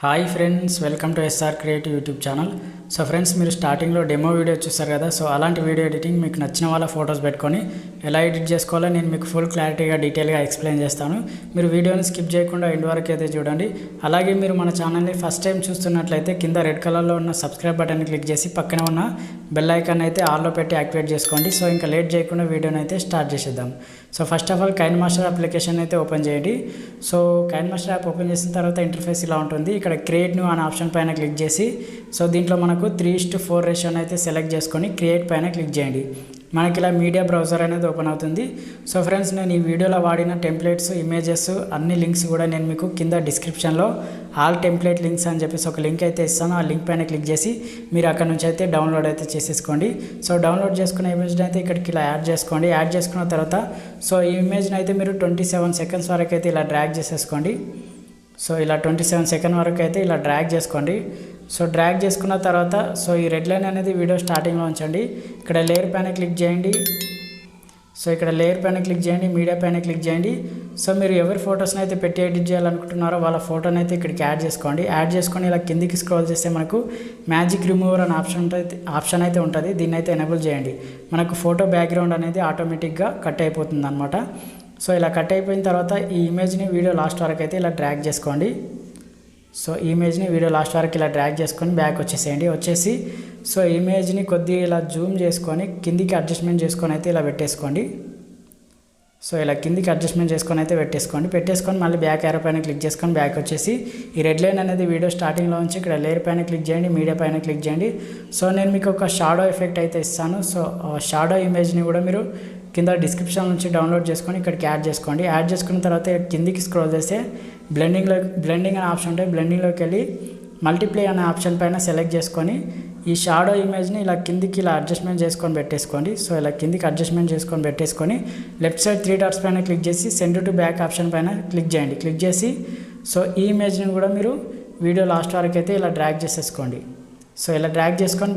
Hi friends, welcome to SR creative YouTube channel. So friends, మీరు స్టార్టింగ్లో demo video చూస్తారు కదా. సో అలాంటి వీడియో ఎడిటింగ్ మీకు నచ్చిన వాళ్ళ ఫొటోస్ పెట్టుకొని ఎలా ఎడిట్ చేసుకోవాలో నేను మీకు ఫుల్ క్లారిటీగా డీటెయిల్గా ఎక్స్ప్లెయిన్ చేస్తాను. మీరు వీడియోని స్కిప్ చేయకుండా ఎండ్ వరకు అయితే చూడండి. అలాగే మీరు మన ఛానల్ని ఫస్ట్ టైం చూస్తున్నట్లయితే కింద రెడ్ కలర్లో ఉన్న సబ్స్క్రైబ్ బటన్ క్లిక్ చేసి పక్కన ఉన్న బెల్ ఐకాన్ అయితే ఆల్లో పెట్టి యాక్టివేట్ చేసుకోండి. సో ఇంకా లేట్ చేయకుండా వీడియోని అయితే స్టార్ట్ చేసేద్దాం. So first of all కైన్మాస్టర్ application అయితే ఓపెన్ చేయండి. సో కైన్మాస్టర్ యాప్ ఓపెన్ చేసిన తర్వాత ఇంటర్ఫేస్ ఇలా ఉంటుంది. ఇక్కడ క్రియేట్ న్యూ అనే ఆప్షన్ పైన క్లిక్ చేసి సో దీంట్లో మనకు 3:4 రేషియోని అయితే సెలెక్ట్ చేసుకొని క్రియేట్ పైన క్లిక్ చేయండి. మనకి ఇలా మీడియా బ్రౌజర్ అనేది ఓపెన్ అవుతుంది. సో ఫ్రెండ్స్, నేను ఈ వీడియోలో వాడిన టెంప్లెట్స్, ఇమేజెస్ అన్ని లింక్స్ కూడా నేను మీకు కింద డిస్క్రిప్షన్లో ఆల్ టెంప్లెట్ లింక్స్ అని చెప్పేసి ఒక లింక్ అయితే ఇస్తాను. ఆ లింక్ పైన క్లిక్ చేసి మీరు అక్కడ నుంచి అయితే డౌన్లోడ్ అయితే చేసేసుకోండి. సో డౌన్లోడ్ చేసుకున్న ఇమేజ్ని అయితే ఇక్కడికి ఇలా యాడ్ చేసుకోండి. యాడ్ చేసుకున్న తర్వాత సో ఈ ఇమేజ్ని అయితే మీరు 27 సెకండ్స్ వరకు అయితే ఇలా డ్రాగ్ చేసేసుకోండి. సో ఇలా 27 సెకండ్ వరకు అయితే ఇలా డ్రాగ్ చేసుకోండి. సో డ్రాగ్ చేసుకున్న తర్వాత సో ఈ రెడ్ లైన్ అనేది వీడియో స్టార్టింగ్లో ఉంచండి. ఇక్కడ లేయర్ పైన క్లిక్ చేయండి. సో ఇక్కడ లేయర్ పైన క్లిక్ చేయండి, మీడియా పైన క్లిక్ చేయండి. సో మీరు ఎవరి ఫొటోస్ని అయితే పెట్టి ఎడిట్ చేయాలనుకుంటున్నారో వాళ్ళ ఫోటోని అయితే ఇక్కడికి యాడ్ చేసుకోండి. యాడ్ చేసుకొని ఇలా కిందికి స్క్రోల్ చేస్తే మనకు మ్యాజిక్ రిమూవర్ అనే ఆప్షన్ అయితే ఉంటుంది. దీన్ని అయితే ఎనేబుల్ చేయండి. మనకు ఫోటో బ్యాక్గ్రౌండ్ అనేది ఆటోమేటిక్గా కట్ అయిపోతుంది అనమాట. సో ఇలా కట్ అయిపోయిన తర్వాత ఈ ఇమేజ్ని వీడియో లాస్ట్ వరకు అయితే ఇలా డ్రాగ్ చేసుకోండి. సో ఈ ఇమేజ్ని వీడియో లాస్ట్ వరకు ఇలా డ్రాగ్ చేసుకొని బ్యాక్ వచ్చేసేయండి. వచ్చేసి సో ఇమేజ్ని కొద్దిగా ఇలా జూమ్ చేసుకొని కిందికి అడ్జస్ట్మెంట్ చేసుకొని అయితే ఇలా పెట్టేసుకోండి. సో ఇలా కిందికి అడ్జస్ట్మెంట్ చేసుకొని అయితే పెట్టేసుకొని మళ్ళీ బ్యాక్ యారో పైన క్లిక్ చేసుకొని బ్యాక్ వచ్చేసి ఈ రెడ్ లైన్ అనేది వీడియో స్టార్టింగ్లో ఉంచి ఇక్కడ లేయర్ పైన క్లిక్ చేయండి, మీడియా పైన క్లిక్ చేయండి. సో నేను మీకు ఒక షాడో ఎఫెక్ట్ అయితే ఇస్తాను. సో షాడో ఇమేజ్ని కూడా మీరు కింద డిస్క్రిప్షన్ నుంచి డౌన్లోడ్ చేసుకొని ఇక్కడికి యాడ్ చేసుకోండి. యాడ్ చేసుకున్న తర్వాత కిందికి స్క్రోల్ చేస్తే బ్లెండింగ్ అనే ఆప్షన్ ఉంటాయి. బ్లెండింగ్లోకి వెళ్ళి మల్టిప్లై అనే ఆప్షన్ పైన సెలెక్ట్ చేసుకొని ఈ షాడో ఇమేజ్ని ఇలా కిందికి ఇలా అడ్జస్ట్మెంట్ చేసుకొని పెట్టేసుకోండి. సో ఇలా కిందికి అడ్జస్ట్మెంట్ చేసుకొని పెట్టేసుకొని లెఫ్ట్ సైడ్ 3 డాట్స్ పైన క్లిక్ చేసి సెండ్ టు బ్యాక్ ఆప్షన్ పైన క్లిక్ చేయండి. క్లిక్ చేసి సో ఈ ఇమేజ్ని కూడా మీరు వీడియో లాస్ట్ వరకు అయితే ఇలా డ్రాగ్ చేసేసుకోండి. సో ఇలా డ్రాగ్ చేసుకొని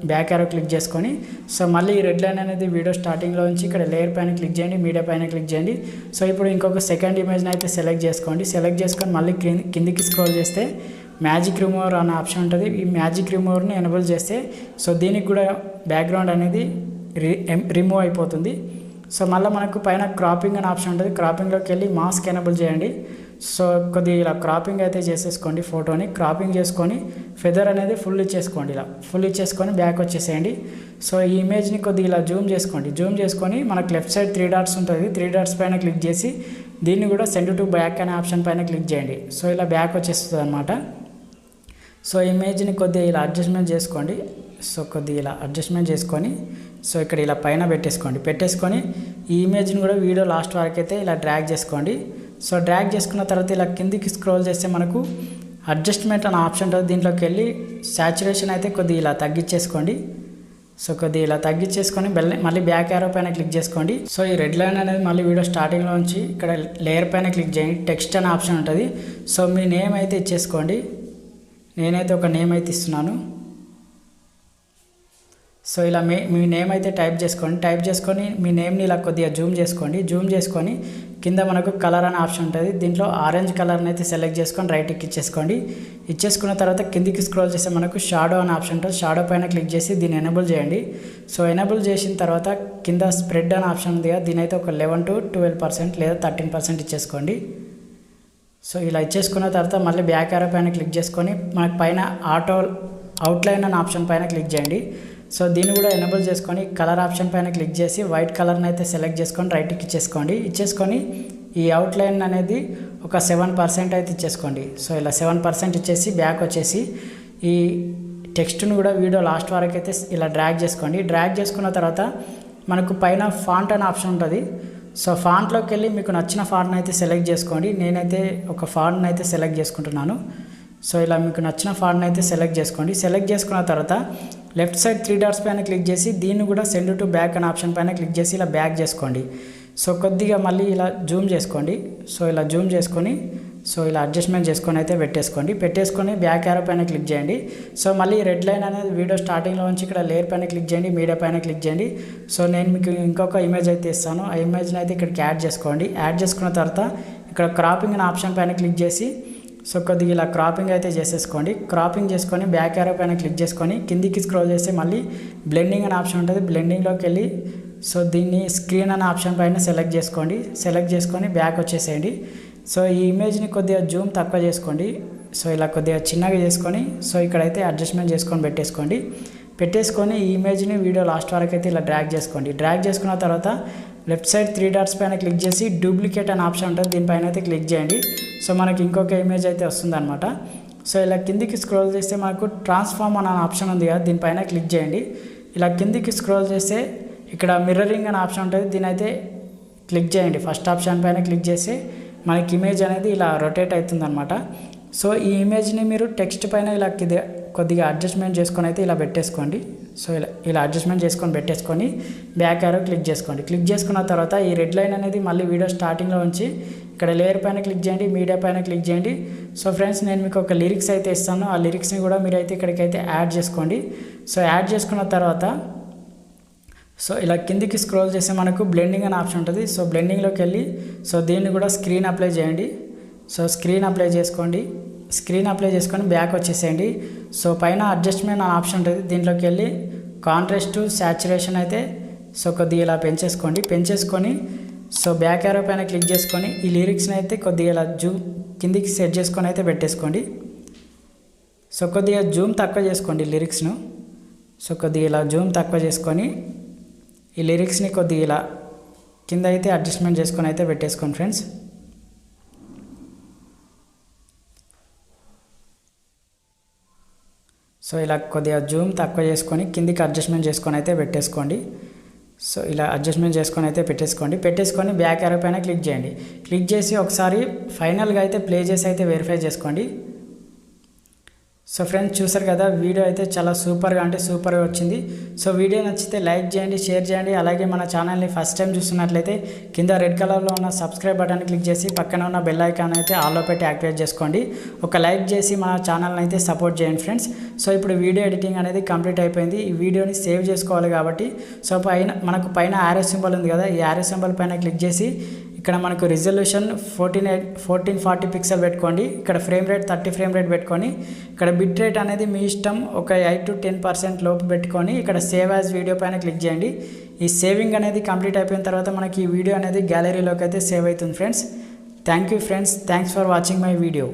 బ్యాక్ యారో క్లిక్ చేసుకొని సో మళ్ళీ ఈ రెడ్ లైన్ అనేది వీడియో స్టార్టింగ్లో ఉంచి ఇక్కడ లేయర్ పైన క్లిక్ చేయండి, మీడియా పైన క్లిక్ చేయండి. సో ఇప్పుడు ఇంకొక సెకండ్ ఇమేజ్ని అయితే సెలెక్ట్ చేసుకోండి. సెలెక్ట్ చేసుకొని మళ్ళీ కిందికి స్క్రోల్ చేస్తే మ్యాజిక్ రిమూవర్ అనే ఆప్షన్ ఉంటుంది. ఈ మ్యాజిక్ రిమూవర్ని ఎనేబుల్ చేస్తే సో దీనికి కూడా బ్యాక్గ్రౌండ్ అనేది రిమూవ్ అయిపోతుంది. సో మళ్ళీ మనకు పైన క్రాపింగ్ అనే ఆప్షన్ ఉంటుంది. క్రాపింగ్లోకి వెళ్ళి మాస్క్ ఎనేబుల్ చేయండి. సో కొద్దిగా ఇలా క్రాపింగ్ అయితే చేసేసుకోండి. ఫోటోని క్రాపింగ్ చేసుకొని ఫెదర్ అనేది ఫుల్ ఇచ్చేసుకోండి. ఇలా ఫుల్ ఇచ్చేసుకొని బ్యాక్ వచ్చేసేయండి. సో ఈ ఇమేజ్ని కొద్దిగా ఇలా జూమ్ చేసుకోండి. జూమ్ చేసుకొని మనకు లెఫ్ట్ సైడ్ 3 డాట్స్ ఉంటుంది. 3 డాట్స్ పైన క్లిక్ చేసి దీన్ని కూడా సెండ్ టు బ్యాక్ అనే ఆప్షన్ పైన క్లిక్ చేయండి. సో ఇలా బ్యాక్ వచ్చేస్తుంది అనమాట. సో ఇమేజ్ని కొద్దిగా ఇలా అడ్జస్ట్మెంట్ చేసుకోండి. సో కొద్దిగా ఇలా అడ్జస్ట్మెంట్ చేసుకొని సో ఇక్కడ ఇలా పైన పెట్టేసుకొని ఈ ఇమేజ్ని కూడా వీడియో లాస్ట్ వరకు అయితే ఇలా డ్రాగ్ చేసుకోండి. సో డ్రాగ్ చేసుకున్న తర్వాత ఇలా కిందికి స్క్రోల్ చేస్తే మనకు అడ్జస్ట్మెంట్ అనే ఆప్షన్ ఉంటుంది. దీంట్లోకి వెళ్ళి సాచురేషన్ అయితే కొద్దిగా ఇలా తగ్గించేసుకోండి. సో కొద్దిగా ఇలా తగ్గించేసుకొని మళ్ళీ బ్యాక్ యారో పైన క్లిక్ చేసుకోండి. సో ఈ రెడ్ లైన్ అనేది మళ్ళీ వీడియో స్టార్టింగ్లో ఉంచి ఇక్కడ లేయర్ పైన క్లిక్ చేయండి. టెక్స్ట్ అనే ఆప్షన్ ఉంటుంది. సో మీ నేమ్ అయితే ఇచ్చేసుకోండి. నేనైతే ఒక నేమ్ అయితే ఇస్తున్నాను. సో ఇలా మీ నేమ్ అయితే టైప్ చేసుకొని మీ నేమ్ని ఇలా కొద్దిగా జూమ్ చేసుకొని కింద మనకు కలర్ అనే ఆప్షన్ ఉంటుంది. దీంట్లో ఆరెంజ్ కలర్ని అయితే సెలెక్ట్ చేసుకొని రైట్కి ఇచ్చేసుకున్న తర్వాత కిందికి స్క్రోల్ చేస్తే మనకు షాడో అనే ఆప్షన్ ఉంటుంది. షాడో పైన క్లిక్ చేసి దీన్ని ఎనేబుల్ చేయండి. సో ఎనేబుల్ చేసిన తర్వాత కింద స్ప్రెడ్ అనే ఆప్షన్ ఉంది. దీని అయితే ఒక 11 to 12% లేదా 13% ఇచ్చేసుకోండి. సో ఇలా ఇచ్చేసుకున్న తర్వాత మళ్ళీ బ్యాక్ యారో పైన క్లిక్ చేసుకొని మనకు పైన ఆటో అవుట్లైన్ అనే ఆప్షన్ పైన క్లిక్ చేయండి. సో దీన్ని కూడా ఎనేబుల్ చేసుకొని కలర్ ఆప్షన్ పైన క్లిక్ చేసి వైట్ కలర్ని అయితే సెలెక్ట్ చేసుకొని రైట్కి ఇచ్చేసుకొని ఈ అవుట్లైన్ అనేది ఒక 7% అయితే ఇచ్చేసుకోండి. సో ఇలా 7% ఇచ్చేసి బ్యాక్ వచ్చేసి ఈ టెక్స్ట్ను కూడా వీడియో లాస్ట్ వరకు అయితే ఇలా డ్రాగ్ చేసుకోండి. డ్రాగ్ చేసుకున్న తర్వాత మనకు పైన ఫాంట్ అనే ఆప్షన్ ఉంటుంది. సో ఫాంట్లోకి వెళ్ళి మీకు నచ్చిన ఫాంట్ని అయితే సెలెక్ట్ చేసుకోండి. నేనైతే ఒక ఫాంట్ని అయితే సెలెక్ట్ చేసుకుంటున్నాను. సో ఇలా మీకు నచ్చిన ఫాంట్ని అయితే సెలెక్ట్ చేసుకోండి. సెలెక్ట్ చేసుకున్న తర్వాత లెఫ్ట్ సైడ్ 3 డాట్స్ పైన క్లిక్ చేసి దీన్ని కూడా సెండ్ టు బ్యాక్ అనే ఆప్షన్ పైన క్లిక్ చేసి ఇలా బ్యాక్ చేసుకోండి. సో కొద్దిగా మళ్ళీ ఇలా జూమ్ చేసుకోండి. సో ఇలా జూమ్ చేసుకొని సో ఇలా అడ్జస్ట్మెంట్ చేసుకొని అయితే పెట్టేసుకొని బ్యాక్ యారో పైన క్లిక్ చేయండి. సో మళ్ళీ రెడ్ లైన్ అనేది వీడియో స్టార్టింగ్లో నుంచి ఇక్కడ లేయర్ పైన క్లిక్ చేయండి, మీడియా పైన క్లిక్ చేయండి. సో నేను మీకు ఇంకొక ఇమేజ్ అయితే ఇస్తాను, ఆ ఇమేజ్ని అయితే ఇక్కడికి యాడ్ చేసుకోండి. యాడ్ చేసుకున్న తర్వాత ఇక్కడ క్రాపింగ్ అనే ఆప్షన్ పైన క్లిక్ చేసి సో కొద్దిగా ఇలా క్రాపింగ్ అయితే చేసేసుకోండి. క్రాపింగ్ చేసుకొని బ్యాక్ యారో పైన క్లిక్ చేసుకొని కిందికి స్క్రోల్ చేస్తే మళ్ళీ బ్లెండింగ్ అనే ఆప్షన్ ఉంటుంది. బ్లెండింగ్లోకి వెళ్ళి సో దీన్ని స్క్రీన్ అనే ఆప్షన్ పైన సెలెక్ట్ చేసుకోండి. సెలెక్ట్ చేసుకొని బ్యాక్ వచ్చేసేయండి. సో ఈ ఇమేజ్ని కొద్దిగా జూమ్ తక్కువ చేసుకోండి. సో ఇలా కొద్దిగా చిన్నగా చేసుకొని సో ఇక్కడైతే అడ్జస్ట్మెంట్ చేసుకొని పెట్టేసుకొని ఈ ఇమేజ్ని వీడియో లాస్ట్ వరకు అయితే ఇలా డ్రాగ్ చేసుకోండి. డ్రాగ్ చేసుకున్న తర్వాత లెఫ్ట్ సైడ్ 3 డాట్స్ పైన క్లిక్ చేసి డూప్లికేట్ అనే ఆప్షన్ ఉంటుంది, దీనిపైన అయితే క్లిక్ చేయండి. సో మనకి ఇంకొక ఇమేజ్ అయితే వస్తుందన్నమాట. సో ఇలా కిందికి స్క్రోల్ చేస్తే మనకు ట్రాన్స్ఫార్మ్ అనే ఆప్షన్ ఉంది కదా, దీనిపైన క్లిక్ చేయండి. ఇలా కిందికి స్క్రోల్ చేస్తే ఇక్కడ మిర్రరింగ్ అనే ఆప్షన్ ఉంటుంది, దీని అయితే క్లిక్ చేయండి. ఫస్ట్ ఆప్షన్ పైన క్లిక్ చేస్తే మనకి ఇమేజ్ అనేది ఇలా రొటేట్ అవుతుందన్నమాట. సో ఈ ఇమేజ్ని మీరు టెక్స్ట్ పైన ఇలా కొద్దిగా అడ్జస్ట్మెంట్ చేసుకొని అయితే ఇలా పెట్టేసుకోండి. సో ఇలా అడ్జస్ట్మెంట్ చేసుకొని పెట్టేసుకొని బ్యాక్ యారో క్లిక్ చేసుకోండి. క్లిక్ చేసుకున్న తర్వాత ఈ రెడ్ లైన్ అనేది మళ్ళీ వీడియో స్టార్టింగ్లో ఉంచి ఇక్కడ లేయర్ పైన క్లిక్ చేయండి, మీడియా పైన క్లిక్ చేయండి. సో ఫ్రెండ్స్ నేను మీకు ఒక లిరిక్స్ అయితే ఇస్తాను, ఆ లిరిక్స్ని కూడా మీరైతే ఇక్కడికైతే యాడ్ చేసుకోండి. సో యాడ్ చేసుకున్న తర్వాత సో ఇలా కిందికి స్క్రోల్ చేస్తే మనకు బ్లెండింగ్ అనే ఆప్షన్ ఉంటుంది. సో బ్లెండింగ్లోకి వెళ్ళి సో దీన్ని కూడా స్క్రీన్ అప్లై చేయండి. సో స్క్రీన్ అప్లై చేసుకొని బ్యాక్ వచ్చేసేయండి. సో పైన అడ్జస్ట్మెంట్ అనే ఆప్షన్ ఉంటుంది, దీంట్లోకి వెళ్ళి కాంట్రాస్ట్ సాచురేషన్ అయితే సో కొద్దిగా ఇలా పెంచేసుకొని సో బ్యాక్ యారో పైన క్లిక్ చేసుకొని ఈ లిరిక్స్ని అయితే కొద్దిగా ఇలా జూమ్ కిందికి సెట్ చేసుకొని అయితే పెట్టేసుకోండి. సో కొద్దిగా జూమ్ తక్కువ చేసుకోండి లిరిక్స్ను. సో కొద్దిగా ఇలా జూమ్ తక్కువ చేసుకొని ఈ లిరిక్స్ని కొద్దిగా ఇలా కింద అయితే అడ్జస్ట్మెంట్ చేసుకొని అయితే పెట్టేసుకోండి ఫ్రెండ్స్. సో ఇలా కొద్దిగా జూమ్ తక్కువ చేసుకొని కిందికి అడ్జస్ట్మెంట్ చేసుకొని అయితే పెట్టేసుకోండి. సో ఇలా అడ్జస్ట్మెంట్ చేసుకొని అయితే పెట్టేసుకొని బ్యాక్ యారో పైన క్లిక్ చేయండి. క్లిక్ చేసి ఒకసారి ఫైనల్గా అయితే ప్లే చేసి అయితే వెరిఫై చేసుకోండి. సో ఫ్రెండ్స్ చూసారు కదా, వీడియో అయితే చాలా సూపర్గా వచ్చింది. సో వీడియో నచ్చితే లైక్ చేయండి, షేర్ చేయండి. అలాగే మన ఛానల్ని ఫస్ట్ టైం చూస్తున్నట్లయితే కింద రెడ్ కలర్లో ఉన్న సబ్స్క్రైబ్ బటన్ క్లిక్ చేసి పక్కన ఉన్న బెల్ ఐకాన్ అయితే ఆల్లో పెట్టి యాక్టివేట్ చేసుకోండి. ఒక లైక్ చేసి మన ఛానల్ని అయితే సపోర్ట్ చేయండి ఫ్రెండ్స్. సో ఇప్పుడు వీడియో ఎడిటింగ్ అనేది కంప్లీట్ అయిపోయింది. ఈ వీడియోని సేవ్ చేసుకోవాలి కాబట్టి సో మనకు పైన యారో సింబల్ ఉంది కదా, ఈ యారో సింబల్ పైన క్లిక్ చేసి ఇక్కడ మనకు రిజల్యూషన్ 1440 పిక్సెల్ పెట్టుకోండి. ఇక్కడ ఫ్రేమ్ రేట్ 30 ఫ్రేమ్ రేట్ పెట్టుకొని ఇక్కడ బిట్ రేట్ అనేది మీ ఇష్టం, ఒక 8 to 10% లోపు పెట్టుకొని ఇక్కడ సేవ్ యాజ్ వీడియో పైన క్లిక్ చేయండి. ఈ సేవింగ్ అనేది కంప్లీట్ అయిపోయిన తర్వాత మనకి ఈ వీడియో అనేది గ్యాలరీలోకి అయితే సేవ్ అవుతుంది friends. Thank you friends, thanks for watching my video.